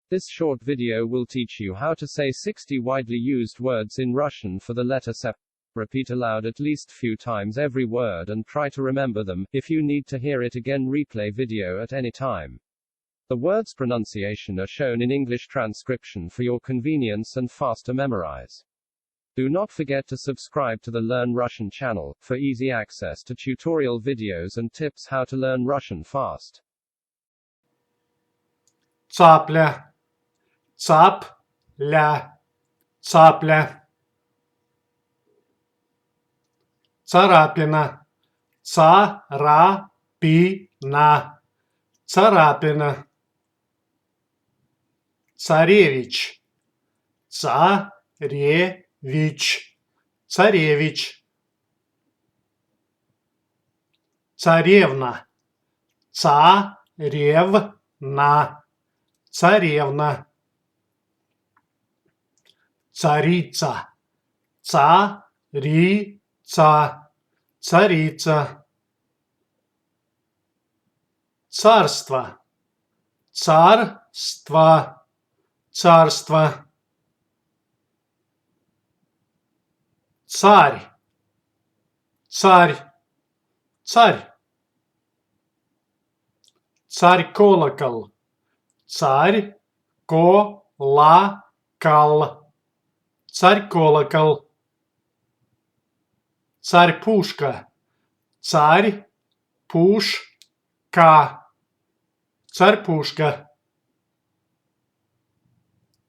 This short video will teach you how to say 60 widely used words in Russian for the letter sep. Repeat aloud at least few times every word and try to remember them. If you need to hear it again, replay video at any time. The words' pronunciation are shown in English transcription for your convenience and faster memorize. Do not forget to subscribe to the Learn Russian channel, for easy access to tutorial videos and tips how to learn Russian fast. Цапля, цапля, цапля. Царапина, царапина, царапина. Царевич, царевич, царевич. Царевна, царевна, царевна. Царица, царица, царица. Царство, царство, царство. Царь, царь, царь. Царь-колокол, царь-колокол, царь-колокол. Царь-пушка, царь-пушка, царь-пушка.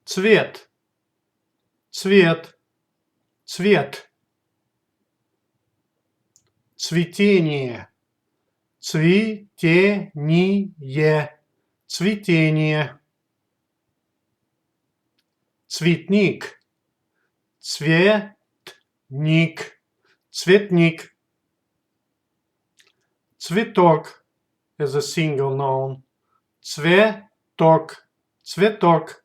Цвет, цвет, цвет. Цветение, цветение, цветение. Цветник, цветник, цветник. Цветок is a single noun. Цветок, цветок.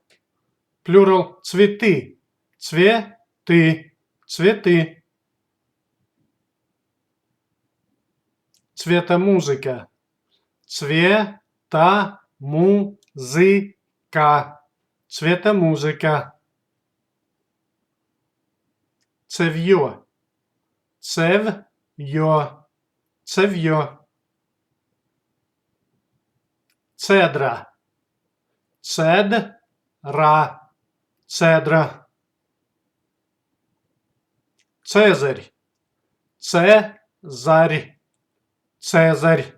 Plural цветы, цветы, цветы. Цветомузыка, цветомузыка, цветомузыка. Цевьё, цевьё, цевьё. Цедра, цедра, цедра. Цезарь, цезарь, цезарь.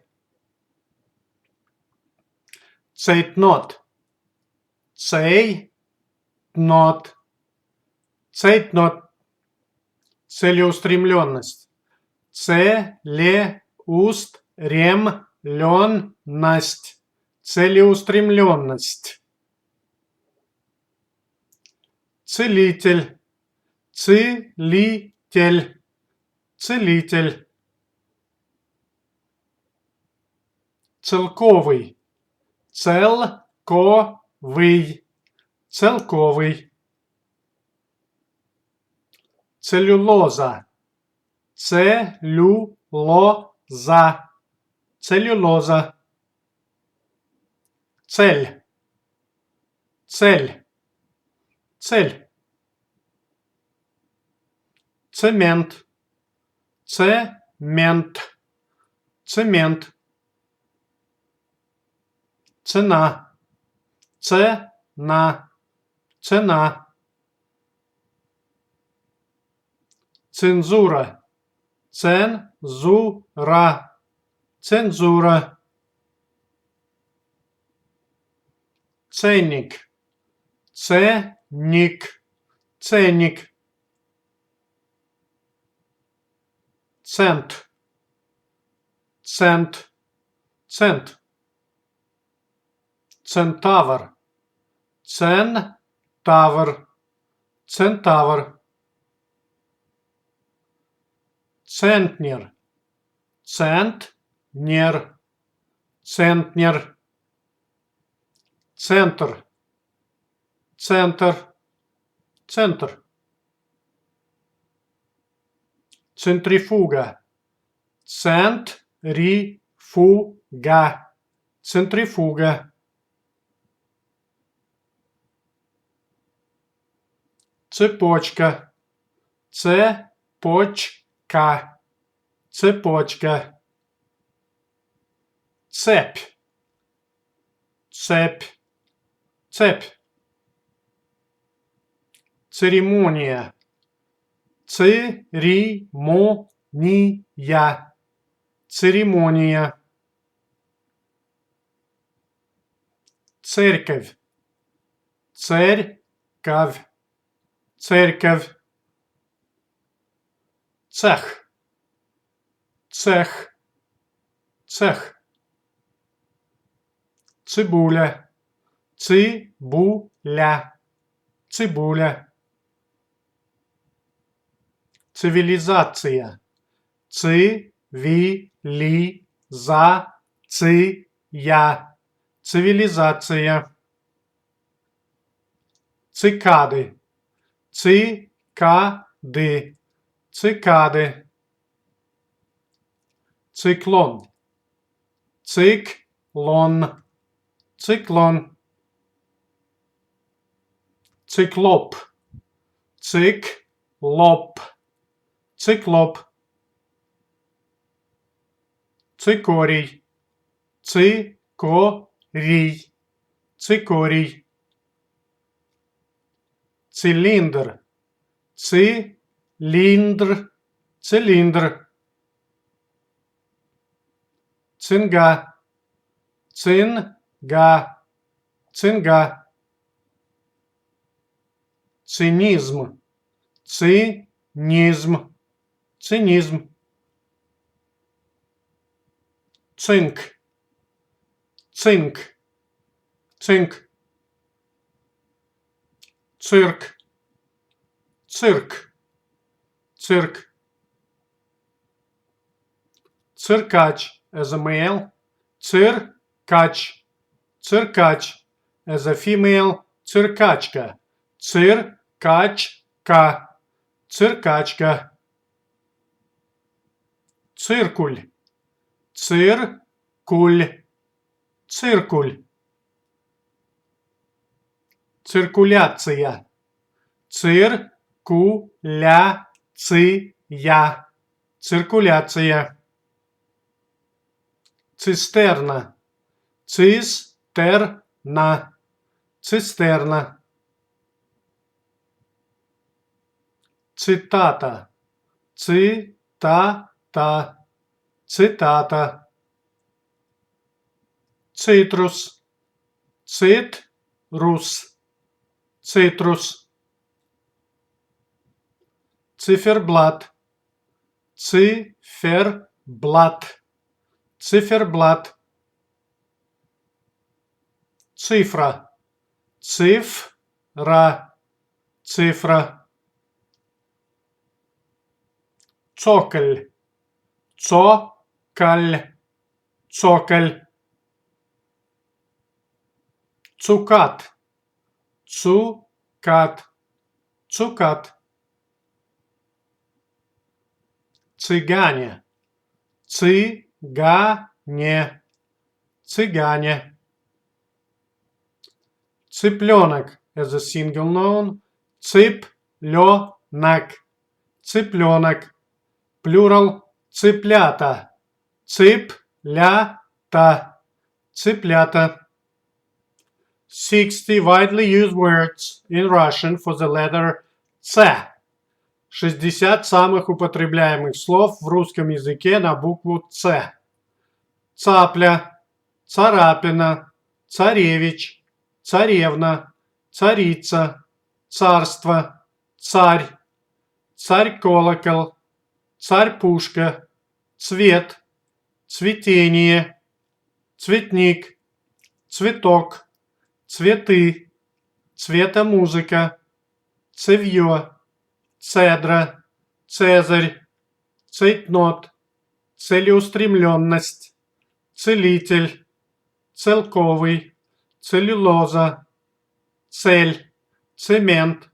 Цейтнот, цейтнот, цейтнот. Целеустремленность, целеустремленность, целеустремленность. Целитель, целитель, целитель. Целковый, целковый, целковый. Целлюлоза, целлюлоза, целлюлоза. Цель, цель, цель. Цемент, цемент, цемент. Цена, цена, цена. Цензура, цензура, цензура. Ценник, ценник, ценник. Цент, цент, цент. Центавр, центавр, центавр. Центнер, центнер, центнер. Центр, центр, центр. Центрифуга, центрифуга, центрифуга. цепочка, цепочка, цепочка, цепь, цепь, цепь, церемония, церемония, церемония, церковь, церковь, церковь, цех, цех, цех, цибуля, цибуля, цибуля, цивилизация, цивилизация, цивилизация, цикады, цикады, цикады, циклон, циклон, циклон, циклоп, циклоп, циклоп, цикорий, цикорий, цикорий, цилиндр, цилиндр, цилиндр, цинга, цинга, цинга, цинизм, цинизм, цинизм, цинк, цинк, цинк, цирк, цирк, цирк, циркач as a male, циркач, циркач as a female, циркачка, циркачка, циркачка, циркуль, циркуль, циркуль, циркуляция, циркуляция, циркуляция, цистерна, цистерна, цистерна, цитата, цитата, цитата, цитрус, цитрус, цитрус, циферблат, циферблат, циферблат, цифра, цифра, цифра, цоколь, цоколь, цоколь, цукат, цукат, цукат, цыгане, цыгане, цыгане, цыпленок as a single noun, цыпленок, цыпленок, plural, цыплята, цыплята, цыплята. 60 widely used words in Russian for the letter C. 60 самых употребляемых слов в русском языке на букву С. Цапля, царапина, царевич, царевна, царица, царство, царь, царь-колокол, царь-пушка, цвет, цветение, цветник, цветок, цветы, цветомузыка, цевье, цедра, цезарь, цейтнот, целеустремленность, целитель, целковый, целлюлоза, цель, цемент,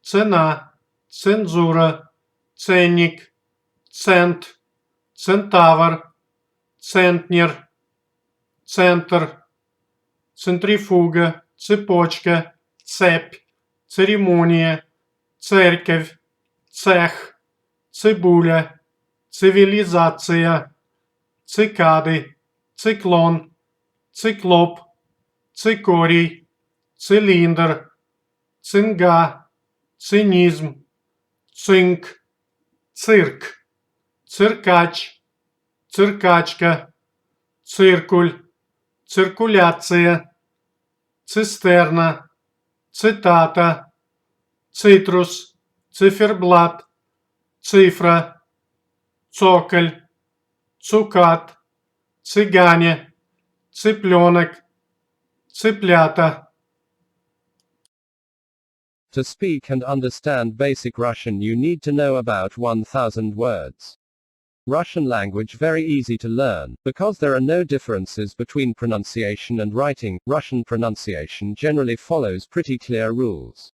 цена, цензура, ценник, цент, центавр, центнер, центр, центрифуга, цепочка, цепь, церемония, церковь, цех, цибуля, цивилизация, цикады, циклон, циклоп, цикорий, цилиндр, цинга, цинизм, цинк, цирк, циркач, циркачка, циркуль, циркуляция, цистерна, цитата, цитрус, циферблат, цифра, цоколь, цукат, цыгане, цыпленок, цыплята. To speak and understand basic Russian, you need to know about 1000 words. Russian language very easy to learn, because there are no differences between pronunciation and writing. Russian pronunciation generally follows pretty clear rules.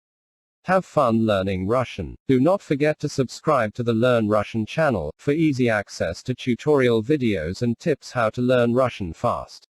Have fun learning Russian. Do not forget to subscribe to the Learn Russian channel, for easy access to tutorial videos and tips how to learn Russian fast.